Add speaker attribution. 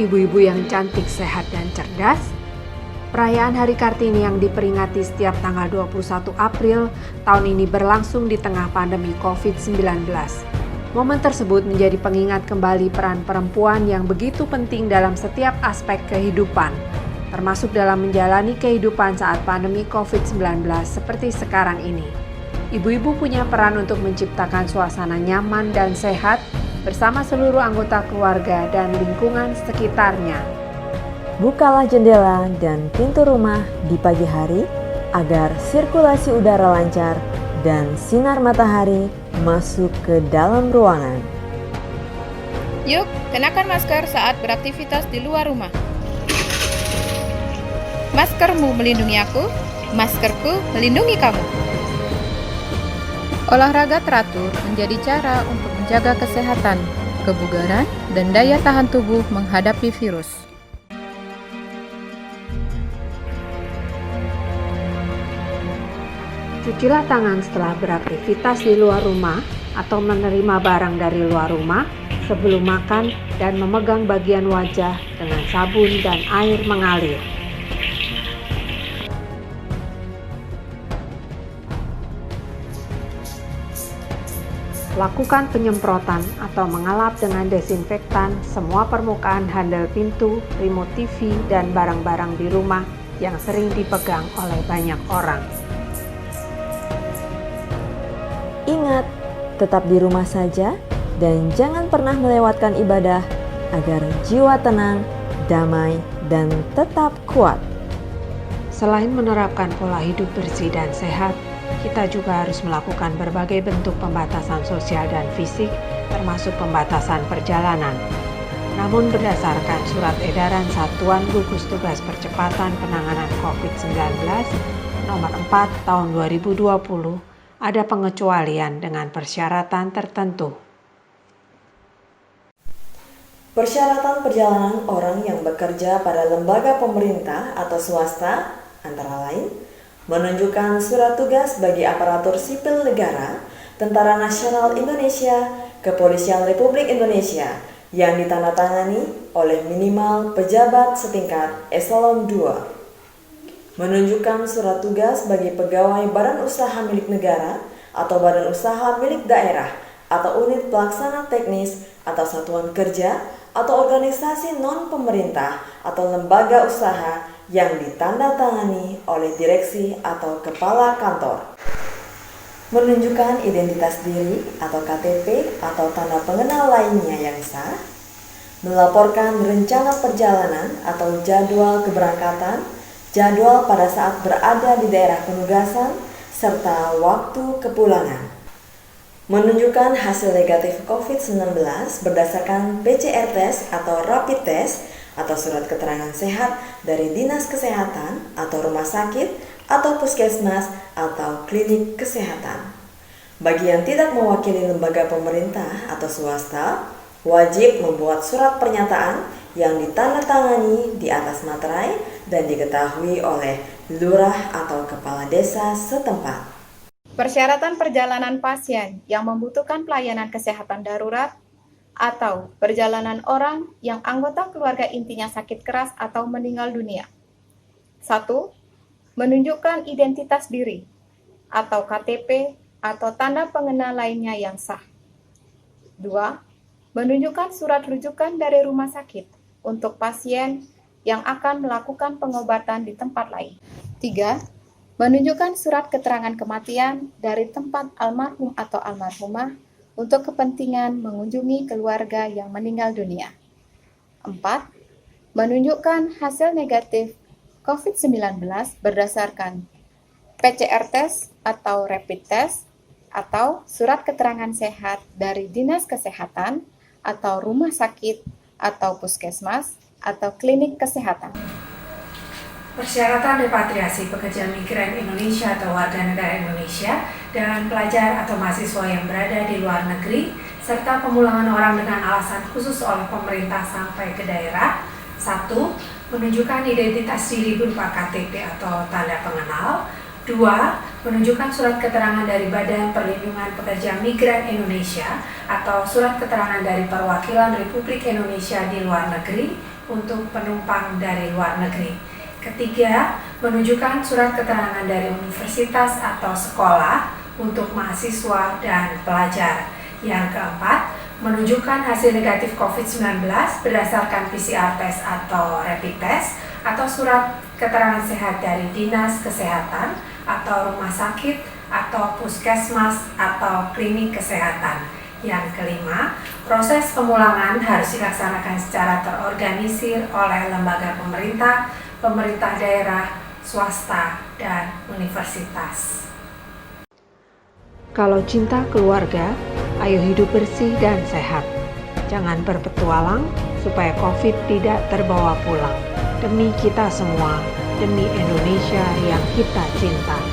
Speaker 1: ibu-ibu yang cantik, sehat, dan cerdas? Perayaan Hari Kartini yang diperingati setiap tanggal 21 April tahun ini berlangsung di tengah pandemi COVID-19. Momen tersebut menjadi pengingat kembali peran perempuan yang begitu penting dalam setiap aspek kehidupan, termasuk dalam menjalani kehidupan saat pandemi COVID-19 seperti sekarang ini. Ibu-ibu punya peran untuk menciptakan suasana nyaman dan sehat bersama seluruh anggota keluarga dan lingkungan sekitarnya.
Speaker 2: Bukalah jendela dan pintu rumah di pagi hari agar sirkulasi udara lancar dan sinar matahari masuk ke dalam ruangan.
Speaker 3: Yuk, kenakan masker saat beraktivitas di luar rumah. Maskermu melindungi aku, maskerku melindungi kamu. Olahraga teratur menjadi cara untuk menjaga kesehatan, kebugaran, dan daya tahan tubuh menghadapi virus.
Speaker 1: Cucilah tangan setelah beraktivitas di luar rumah atau menerima barang dari luar rumah sebelum makan dan memegang bagian wajah dengan sabun dan air mengalir. Lakukan penyemprotan atau mengelap dengan desinfektan semua permukaan handle pintu, remote TV, dan barang-barang di rumah yang sering dipegang oleh banyak orang.
Speaker 2: Ingat, tetap di rumah saja dan jangan pernah melewatkan ibadah agar jiwa tenang, damai, dan tetap kuat.
Speaker 1: Selain menerapkan pola hidup bersih dan sehat, kita juga harus melakukan berbagai bentuk pembatasan sosial dan fisik, termasuk pembatasan perjalanan. Namun berdasarkan Surat Edaran Satuan Gugus Tugas Percepatan Penanganan COVID-19 Nomor 4 Tahun 2020, ada pengecualian dengan persyaratan tertentu.
Speaker 2: Persyaratan perjalanan orang yang bekerja pada lembaga pemerintah atau swasta antara lain menunjukkan surat tugas bagi aparatur sipil negara, Tentara Nasional Indonesia, Kepolisian Republik Indonesia yang ditandatangani oleh minimal pejabat setingkat eselon 2. Menunjukkan surat tugas bagi pegawai badan usaha milik negara atau badan usaha milik daerah atau unit pelaksana teknis atau satuan kerja atau organisasi non-pemerintah atau lembaga usaha yang ditandatangani oleh direksi atau kepala kantor. Menunjukkan identitas diri atau KTP atau tanda pengenal lainnya yang sah. Melaporkan rencana perjalanan atau jadwal keberangkatan, jadwal pada saat berada di daerah penugasan, serta waktu kepulangan. Menunjukkan hasil negatif COVID-19 berdasarkan PCR test atau rapid test atau surat keterangan sehat dari Dinas Kesehatan atau rumah sakit atau puskesmas atau klinik kesehatan. Bagi yang tidak mewakili lembaga pemerintah atau swasta, wajib membuat surat pernyataan yang ditandatangani di atas materai dan diketahui oleh lurah atau kepala desa setempat.
Speaker 3: Persyaratan perjalanan pasien yang membutuhkan pelayanan kesehatan darurat atau perjalanan orang yang anggota keluarga intinya sakit keras atau meninggal dunia. 1. Menunjukkan identitas diri atau KTP atau tanda pengenal lainnya yang sah. 2. Menunjukkan surat rujukan dari rumah sakit untuk pasien yang akan melakukan pengobatan di tempat lain. 3. Menunjukkan surat keterangan kematian dari tempat almarhum atau almarhumah untuk kepentingan mengunjungi keluarga yang meninggal dunia. 4. Menunjukkan hasil negatif COVID-19 berdasarkan PCR test atau rapid test atau surat keterangan sehat dari Dinas Kesehatan atau rumah sakit atau puskesmas atau klinik kesehatan.
Speaker 1: Persyaratan repatriasi pekerja migran Indonesia atau warga negara Indonesia dan pelajar atau mahasiswa yang berada di luar negeri serta pemulangan orang dengan alasan khusus oleh pemerintah sampai ke daerah. 1. Menunjukkan identitas diri berupa KTP atau tanda pengenal. 2. Menunjukkan surat keterangan dari Badan Perlindungan Pekerja Migran Indonesia atau surat keterangan dari perwakilan Republik Indonesia di luar negeri. untuk penumpang dari luar negeri. Ketiga, menunjukkan surat keterangan dari universitas atau sekolah untuk mahasiswa dan pelajar. Yang keempat, menunjukkan hasil negatif COVID-19 berdasarkan PCR test atau rapid test atau surat keterangan sehat dari dinas kesehatan atau rumah sakit atau puskesmas atau klinik kesehatan. Yang kelima, proses pemulangan harus dilaksanakan secara terorganisir oleh lembaga pemerintah, pemerintah daerah, swasta, dan universitas. Kalau cinta keluarga, ayo hidup bersih dan sehat. Jangan berpetualang supaya COVID tidak terbawa pulang. Demi kita semua, demi Indonesia yang kita cinta.